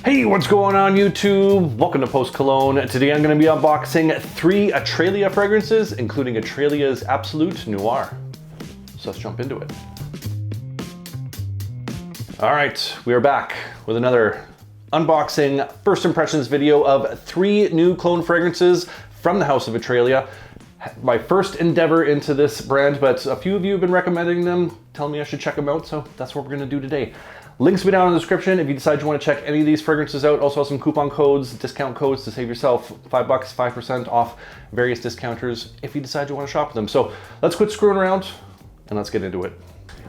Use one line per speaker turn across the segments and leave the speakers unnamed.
Hey, what's going on YouTube? Welcome to Post Cologne. Today I'm going to be unboxing 3 Atralia fragrances, including Atralia's Absolute Noir. So let's jump into it. All right, we are back with another unboxing first impressions video of 3 new cologne fragrances from the house of Atralia. My first endeavor into this brand, but a few of you have been recommending them, telling me I should check them out, so that's what we're going to do today. Links will be down in the description if you decide you want to check any of these fragrances out. Also some coupon codes, discount codes to save yourself $5, 5% off various discounters if you decide you want to shop with them. So let's quit screwing around and let's get into it.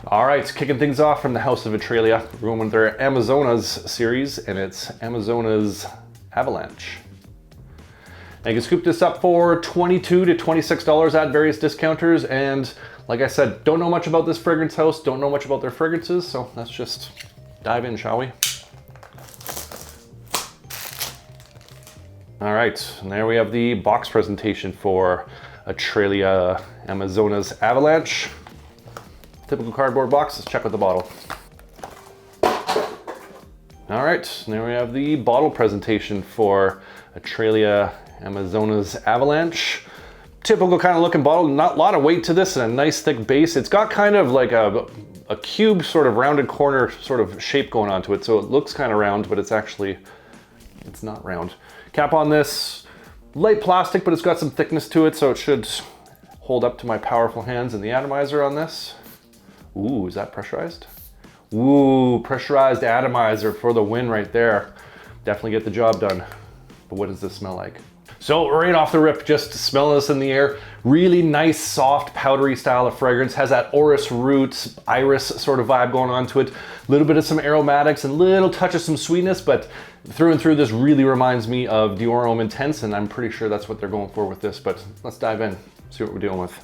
All right, kicking things off from the house of Atralia, we're going with their Amazonas series, and it's Amazonas Avalanche. Now you can scoop this up for $22 to $26 at various discounters, and like I said, don't know much about this fragrance house, don't know much about their fragrances, so let's just dive in, shall we? All right, and there we have the box presentation for Atralia Amazonas Avalanche. Typical cardboard box. Let's check with the bottle. All right, and there we have the bottle presentation for Atralia Amazonas Avalanche. Typical kind of looking bottle, not a lot of weight to this, and a nice thick base. It's got kind of like a cube sort of rounded corner sort of shape going onto it, so it looks kind of round, but it's not round. Cap on this, light plastic, but it's got some thickness to it, so it should hold up to my powerful hands. And the atomizer on this, ooh, is that pressurized? Ooh, pressurized atomizer for the win right there. Definitely get the job done. But what does this smell like? So right off the rip, just smelling this in the air, really nice, soft, powdery style of fragrance. Has that orris root, iris sort of vibe going on to it. A little bit of some aromatics and little touch of some sweetness, but through and through, this really reminds me of Dior Homme Intense, and I'm pretty sure that's what they're going for with this, but let's dive in, see what we're dealing with.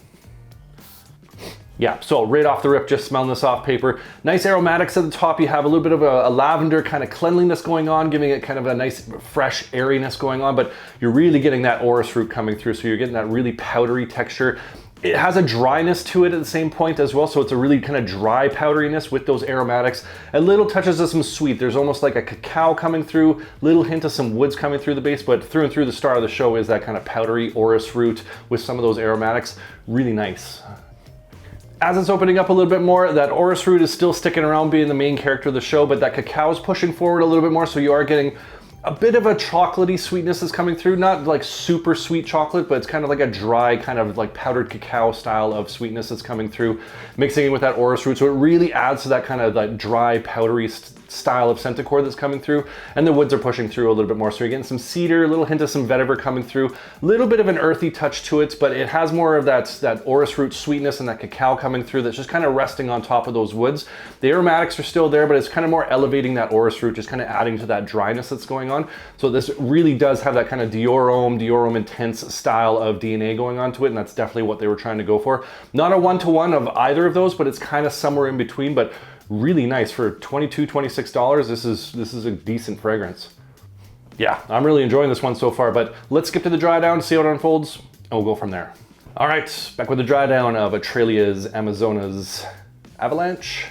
Yeah, so right off the rip, just smelling this off paper. Nice aromatics at the top. You have a little bit of a lavender kind of cleanliness going on, giving it kind of a nice fresh airiness going on, but you're really getting that orris root coming through, so you're getting that really powdery texture. It has a dryness to it at the same point as well, so it's a really kind of dry powderiness with those aromatics and little touches of some sweet. There's almost like a cacao coming through, little hint of some woods coming through the base, but through and through, the star of the show is that kind of powdery orris root with some of those aromatics. Really nice. As it's opening up a little bit more, that orris root is still sticking around being the main character of the show, but that cacao is pushing forward a little bit more, so you are getting a bit of a chocolatey sweetness is coming through. Not like super sweet chocolate, but it's kind of like a dry, kind of like powdered cacao style of sweetness that's coming through, mixing in with that orris root. So it really adds to that kind of like dry, powdery style of centicore that's coming through, and the woods are pushing through a little bit more. So you're getting some cedar, a little hint of some vetiver coming through, a little bit of an earthy touch to it, but it has more of that orris root sweetness and that cacao coming through that's just kind of resting on top of those woods. The aromatics are still there, but it's kind of more elevating that orris root, just kind of adding to that dryness that's going on. So this really does have that kind of Dior Homme Intense style of DNA going on to it, and that's definitely what they were trying to go for. Not a one-to-one of either of those, but it's kind of somewhere in between, but really nice for $22, $26. This is a decent fragrance. Yeah, I'm really enjoying this one so far, but let's skip to the dry down, see how it unfolds, and we'll go from there. All right, back with the dry down of Atralia's Amazonas Avalanche.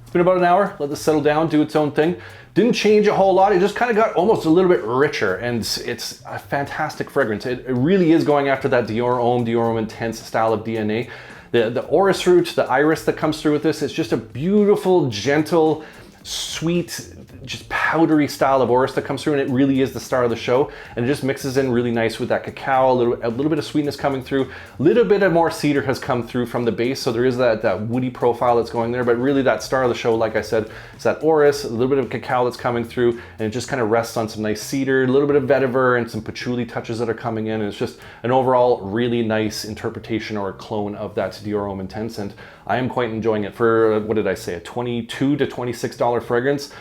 It's been about an hour, let this settle down, do its own thing. Didn't change a whole lot, it just kind of got almost a little bit richer, and it's a fantastic fragrance. It really is going after that Dior Homme Intense style of DNA. The orris root, the iris that comes through with this, it's just a beautiful, gentle, sweet, just powdery style of orris that comes through, and it really is the star of the show. And it just mixes in really nice with that cacao, a little bit of sweetness coming through, a little bit of more cedar has come through from the base, so there is that woody profile that's going there, but really that star of the show, like I said, is that orris, a little bit of cacao that's coming through, and it just kind of rests on some nice cedar, a little bit of vetiver, and some patchouli touches that are coming in, and it's just an overall really nice interpretation or a clone of that Dior Homme Intense, and I am quite enjoying it for, what did I say, a $22 to $26 fragrance.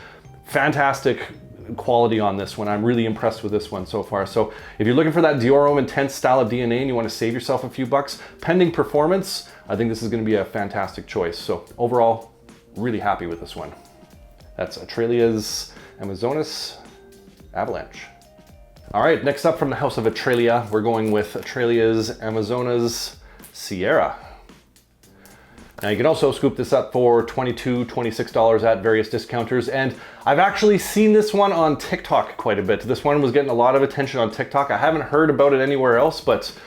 Fantastic quality on this one. I'm really impressed with this one so far. So if you're looking for that Dior Homme Intense style of DNA and you want to save yourself a few bucks, pending performance, I think this is going to be a fantastic choice. So overall, really happy with this one. That's Atralia's Amazonas Avalanche. All right, next up from the house of Atralia, we're going with Atralia's Amazonas Sierra. Now you can also scoop this up for $22, $26 at various discounters. And I've actually seen this one on TikTok quite a bit. This one was getting a lot of attention on TikTok. I haven't heard about it anywhere else, but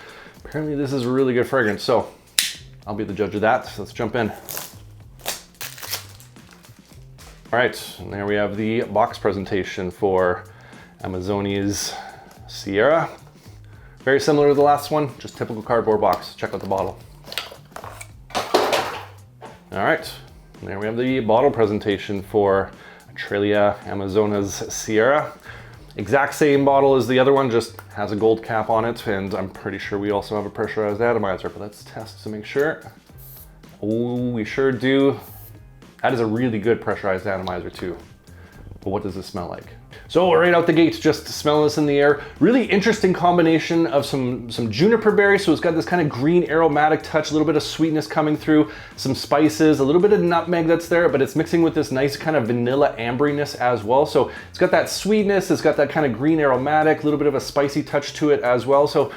apparently this is a really good fragrance. So I'll be the judge of that. So let's jump in. All right, and there we have the box presentation for Amazonas Sierra. Very similar to the last one, just typical cardboard box. Check out the bottle. All right, and there we have the bottle presentation for Atralia Amazonas Sierra. Exact same bottle as the other one, just has a gold cap on it, and I'm pretty sure we also have a pressurized atomizer, but let's test to make sure. Oh, we sure do. That is a really good pressurized atomizer too. But what does this smell like? So right out the gate, just smelling this in the air. Really interesting combination of some juniper berry. So it's got this kind of green aromatic touch, a little bit of sweetness coming through, some spices, a little bit of nutmeg that's there, but it's mixing with this nice kind of vanilla amberiness as well. So it's got that sweetness, it's got that kind of green aromatic, a little bit of a spicy touch to it as well. So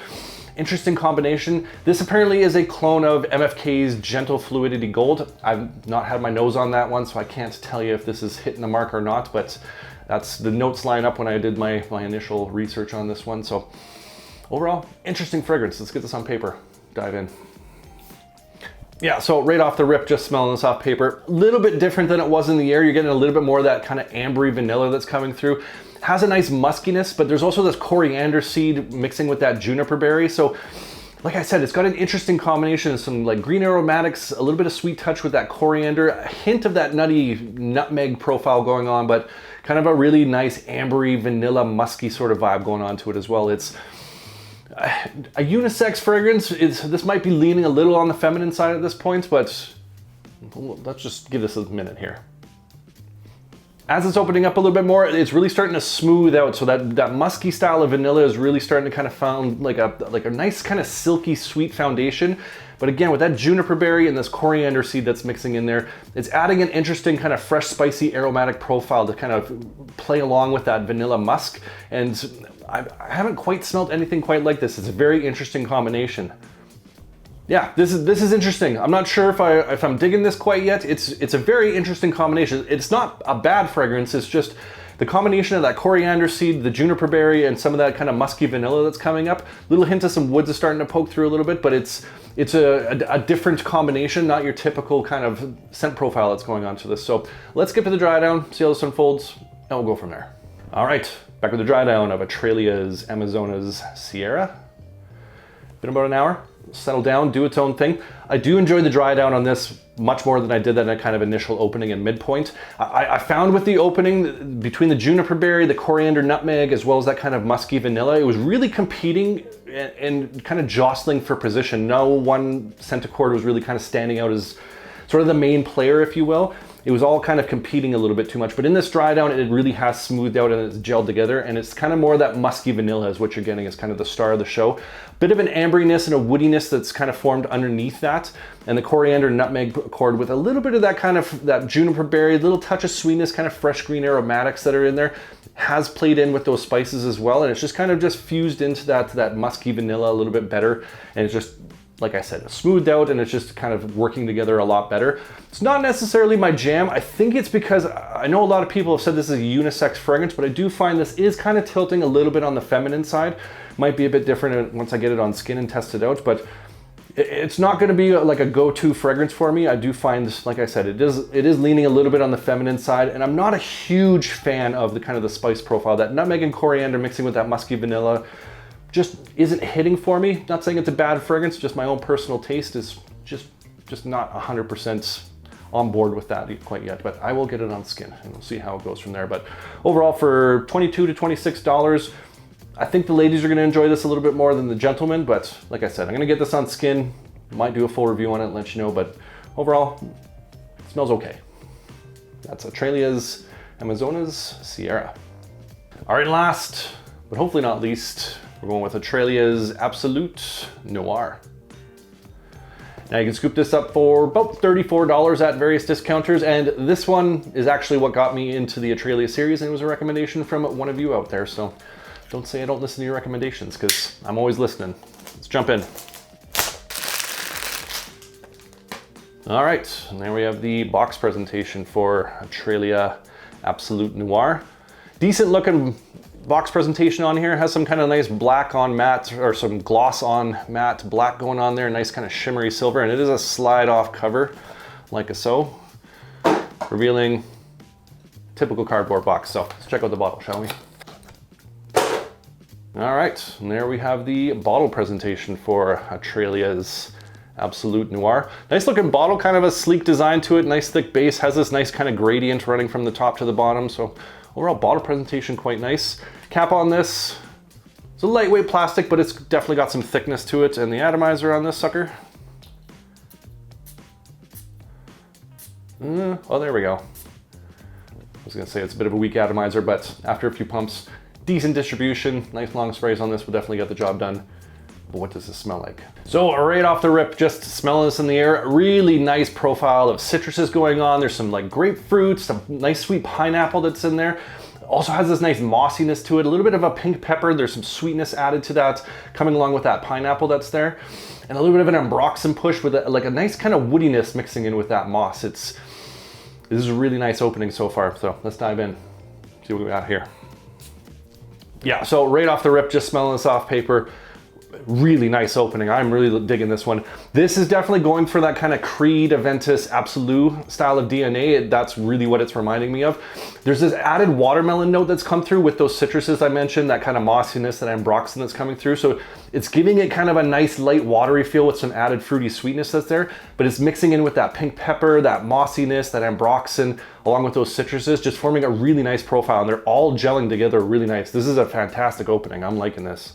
interesting combination. This apparently is a clone of MFK's Gentle Fluidity Gold. I've not had my nose on that one, so I can't tell you if this is hitting the mark or not, but that's the notes line up when I did my initial research on this one. So overall, interesting fragrance. Let's get this on paper, dive in. Yeah, so right off the rip, just smelling this off paper, a little bit different than it was in the air. You're getting a little bit more of that kind of ambery vanilla that's coming through. Has a nice muskiness, but there's also this coriander seed mixing with that juniper berry. So like I said, it's got an interesting combination of some like green aromatics, a little bit of sweet touch with that coriander, a hint of that nutty nutmeg profile going on, but kind of a really nice ambery, vanilla, musky sort of vibe going on to it as well. It's a unisex fragrance. This might be leaning a little on the feminine side at this point, but let's just give this a minute here. As it's opening up a little bit more, it's really starting to smooth out. So that musky style of vanilla is really starting to kind of found like a nice kind of silky sweet foundation. But again, with that juniper berry and this coriander seed that's mixing in there, it's adding an interesting kind of fresh, spicy, aromatic profile to kind of play along with that vanilla musk. And I haven't quite smelled anything quite like this. It's a very interesting combination. Yeah, this is interesting. I'm not sure if I'm digging this quite yet. It's a very interesting combination. It's not a bad fragrance. It's just the combination of that coriander seed, the juniper berry, and some of that kind of musky vanilla that's coming up. Little hint of some woods is starting to poke through a little bit, but it's a different combination, not your typical kind of scent profile that's going on to this. So let's get to the dry down, see how this unfolds, and we'll go from there. All right, back with the dry down of Atralia's Amazonas Sierra. Been about an hour. Settle down, do its own thing. I do enjoy the dry down on this much more than I did that kind of initial opening and midpoint. I found with the opening, between the juniper berry, the coriander nutmeg, as well as that kind of musky vanilla, it was really competing and kind of jostling for position. No one scent accord was really kind of standing out as sort of the main player, if you will. It was all kind of competing a little bit too much, but in this dry down, it really has smoothed out and it's gelled together, and it's kind of more of that musky vanilla is what you're getting as kind of the star of the show. Bit of an amberiness and a woodiness that's kind of formed underneath that, and the coriander nutmeg accord with a little bit of that kind of that juniper berry, little touch of sweetness, kind of fresh green aromatics that are in there, has played in with those spices as well, and it's just kind of just fused into that musky vanilla a little bit better, and it's just, like I said, smoothed out, and it's just kind of working together a lot better. It's not necessarily my jam. I think it's because I know a lot of people have said this is a unisex fragrance, but I do find this is kind of tilting a little bit on the feminine side. Might be a bit different once I get it on skin and test it out, but it's not going to be like a go-to fragrance for me. I do find this, like I said, it is leaning a little bit on the feminine side, and I'm not a huge fan of the kind of the spice profile. That nutmeg and coriander mixing with that musky vanilla just isn't hitting for me. Not saying it's a bad fragrance, just my own personal taste is just not 100% on board with that quite yet, but I will get it on skin and we'll see how it goes from there. But overall, for $22 to $26, I think the ladies are gonna enjoy this a little bit more than the gentlemen, but like I said, I'm gonna get this on skin, might do a full review on it and let you know, but overall, it smells okay. That's Atralia's Amazonas Sierra. All right, last, but hopefully not least, we're going with Atralia's Absolute Noir. Now you can scoop this up for about $34 at various discounters, and this one is actually what got me into the Atralia series, and it was a recommendation from one of you out there, so don't say I don't listen to your recommendations, because I'm always listening. Let's jump in. All right, and there we have the box presentation for Atralia Absolute Noir. Decent looking box presentation on here. Has some kind of nice black on matte, or some gloss on matte black going on there. Nice kind of shimmery silver, and it is a slide off cover like so, revealing typical cardboard box. So let's check out the bottle, shall we? All right, and there we have the bottle presentation for Atralia's Absolute Noir. Nice looking bottle, kind of a sleek design to it, nice thick base, has this nice kind of gradient running from the top to the bottom. So overall bottle presentation quite nice. Cap on this, it's a lightweight plastic, but it's definitely got some thickness to it. And the atomizer on this sucker. Oh, there we go. I was gonna say it's a bit of a weak atomizer, but after a few pumps, decent distribution, nice long sprays on this will definitely get the job done. But what does this smell like? So right off the rip, just smelling this in the air, really nice profile of citruses going on. There's some like grapefruit, some nice sweet pineapple that's in there. Also has this nice mossiness to it, a little bit of a pink pepper. There's some sweetness added to that, coming along with that pineapple that's there. And a little bit of an ambroxan push with like a nice kind of woodiness mixing in with that moss. This is a really nice opening so far. So let's dive in, see what we got here. Yeah, so right off the rip, just smelling this off paper, really nice opening. I'm really digging this one. This is definitely going for that kind of Creed, Aventus, Absolute style of DNA. That's really what it's reminding me of. There's this added watermelon note that's come through with those citruses I mentioned, that kind of mossiness, that ambroxan that's coming through. So it's giving it kind of a nice light watery feel with some added fruity sweetness that's there, but it's mixing in with that pink pepper, that mossiness, that ambroxan, along with those citruses, just forming a really nice profile, and they're all gelling together really nice. This is a fantastic opening. I'm liking this.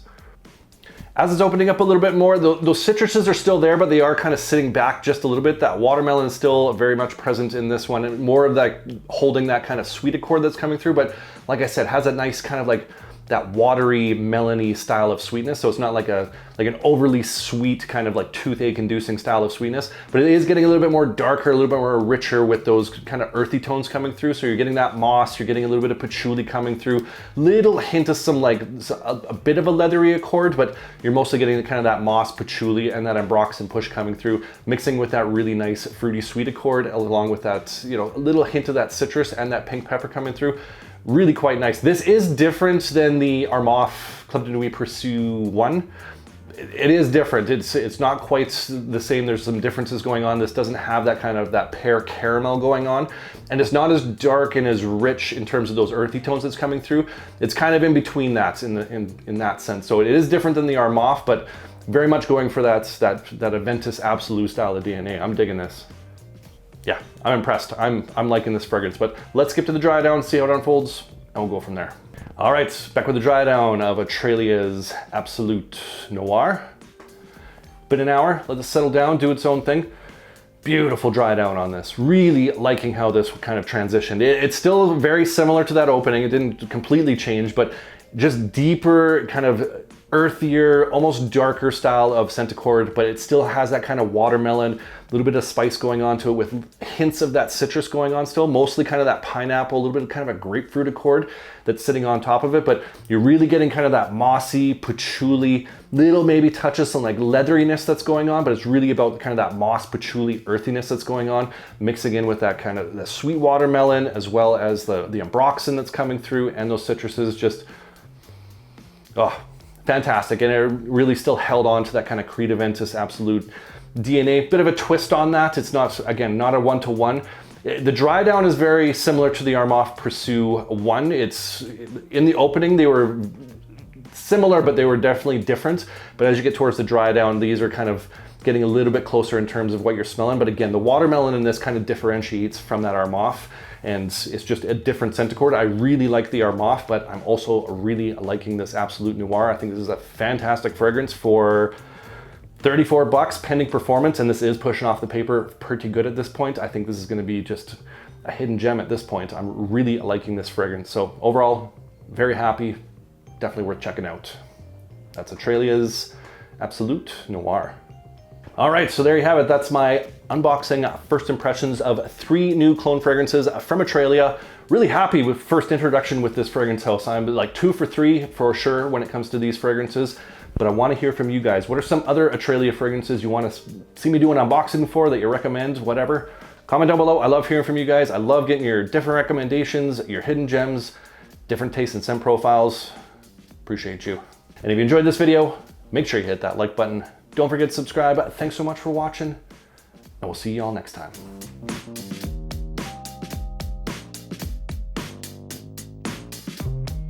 As it's opening up a little bit more, those citruses are still there, but they are kind of sitting back just a little bit. That watermelon is still very much present in this one, and more of that holding that kind of sweet accord that's coming through. But like I said, has a nice kind of like that watery, melony style of sweetness. So it's not like an overly sweet kind of like toothache inducing style of sweetness, but it is getting a little bit more darker, a little bit more richer with those kind of earthy tones coming through. So you're getting that moss, you're getting a little bit of patchouli coming through, little hint of some like a bit of a leathery accord, but you're mostly getting kind of that moss, patchouli, and that ambroxan push coming through, mixing with that really nice fruity sweet accord, along with that, you know, a little hint of that citrus and that pink pepper coming through. Really quite nice. This is different than the Armaf Club de Nuit Pursue 1. It is different. It's not quite the same. There's some differences going on. This doesn't have that kind of that pear caramel going on, and it's not as dark and as rich in terms of those earthy tones that's coming through. It's kind of in between that in that sense. So it is different than the Armaf, but very much going for that Aventus Absolute style of DNA. I'm digging this. Yeah, I'm impressed. I'm liking this fragrance, but let's skip to the dry down, see how it unfolds, and we'll go from there. All right, back with the dry down of Atralia's Absolute Noir. Been an hour, let this settle down, do its own thing. Beautiful dry down on this. Really liking how this kind of transitioned. It's still very similar to that opening. It didn't completely change, but just deeper, kind of earthier, almost darker style of scent accord, but it still has that kind of watermelon, a little bit of spice going on to it with hints of that citrus going on still, mostly kind of that pineapple, a little bit of kind of a grapefruit accord that's sitting on top of it, but you're really getting kind of that mossy, patchouli, little maybe touches some like leatheriness that's going on, but it's really about kind of that moss, patchouli, earthiness that's going on, mixing in with that kind of the sweet watermelon, as well as the ambroxan that's coming through, and those citruses just, oh, fantastic. And it really still held on to that kind of Creed Aventus Absolute DNA. Bit of a twist on that. It's not, again, not a one-to-one. The dry down is very similar to the Armaf Pursue 1. It's in the opening, they were similar, but they were definitely different. But as you get towards the dry down, these are kind of getting a little bit closer in terms of what you're smelling. But again, the watermelon in this kind of differentiates from that Armaf, and it's just a different scent accord. I really like the Armaf, but I'm also really liking this Absolute Noir. I think this is a fantastic fragrance for $34 pending performance, and this is pushing off the paper pretty good at this point. I think this is going to be just a hidden gem at this point. I'm really liking this fragrance. So overall, very happy, definitely worth checking out. That's Atralia's Absolute Noir. All right, so there you have it. That's my unboxing first impressions of 3 new clone fragrances from Atralia. Really happy with first introduction with this fragrance house. I'm like 2 for 3 for sure when it comes to these fragrances. but I want to hear from you guys. What are some other Atralia fragrances you want to see me do an unboxing for, that you recommend, whatever? Comment down below. I love hearing from you guys. I love getting your different recommendations, your hidden gems, different taste and scent profiles. Appreciate you. And if you enjoyed this video, make sure you hit that like button. Don't forget to subscribe. Thanks so much for watching, and we'll see you all next time.